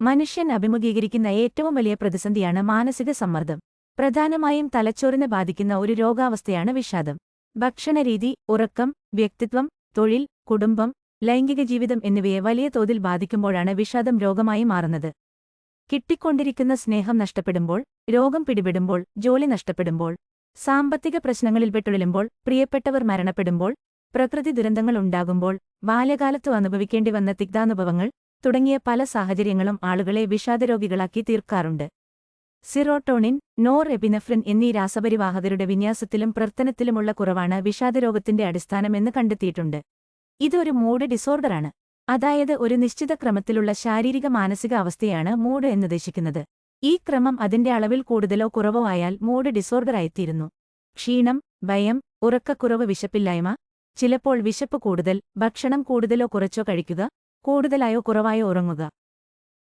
മനുഷ്യൻ അഭിമുഖീകരിക്കുന്ന ഏറ്റവും വലിയ പ്രതിസന്ധിയാണ് മാനസിക സമ്മർദ്ദം. പ്രധാനമായും തലച്ചോറിനെ ബാധിക്കുന്ന ഒരു രോഗാവസ്ഥയാണ് വിഷാദം. ഭക്ഷണരീതി, ഉറക്കം, വ്യക്തിത്വം, തൊഴിൽ, കുടുംബം, ലൈംഗിക ജീവിതം എന്നിവയെ വലിയ തോതിൽ ബാധിക്കുമ്പോഴാണ് വിഷാദം രോഗമായി മാറുന്നത്. കിട്ടിക്കൊണ്ടിരിക്കുന്ന സ്നേഹം നഷ്ടപ്പെടുമ്പോൾ, രോഗം പിടിപെടുമ്പോൾ, ജോലി നഷ്ടപ്പെടുമ്പോൾ, സാമ്പത്തിക പ്രശ്നങ്ങളിൽപ്പെട്ടുഴലുമ്പോൾ, പ്രിയപ്പെട്ടവർ മരണപ്പെടുമ്പോൾ, പ്രകൃതി ദുരന്തങ്ങൾ ഉണ്ടാകുമ്പോൾ, ബാല്യകാലത്തു അനുഭവിക്കേണ്ടിവന്ന തിക്താനുഭവങ്ങൾ തുടങ്ങിയ പല സാഹചര്യങ്ങളും ആളുകളെ വിഷാദരോഗികളാക്കി തീർക്കാറുണ്ട്. സിറോട്ടോണിൻ, നോർ എപിനെഫ്രിൻ എന്നീ രാസപരിവാഹകരുടെ വിന്യാസത്തിലും പ്രവർത്തനത്തിലുമുള്ള കുറവാണ് വിഷാദരോഗത്തിന്റെ അടിസ്ഥാനമെന്ന് കണ്ടെത്തിയിട്ടുണ്ട്. ഇതൊരു മൂഡ് ഡിസോർഡറാണ്. അതായത് ഒരു നിശ്ചിത ക്രമത്തിലുള്ള ശാരീരിക മാനസിക അവസ്ഥയാണ് മൂഡ് എന്നുദ്ദേശിക്കുന്നത്. ഈ ക്രമം അതിന്റെ അളവിൽ കൂടുതലോ കുറവോ ആയാൽ മൂഡ് ഡിസോർഡറായിത്തീരുന്നു. ക്ഷീണം, ഭയം, ഉറക്കക്കുറവ്, വിശപ്പില്ലായ്മ, ചിലപ്പോൾ വിശപ്പ് കൂടുതൽ, ഭക്ഷണം കൂടുതലോ കുറച്ചോ കഴിക്കുക, കൂടുതലായോ കുറവായോ ഉറങ്ങുക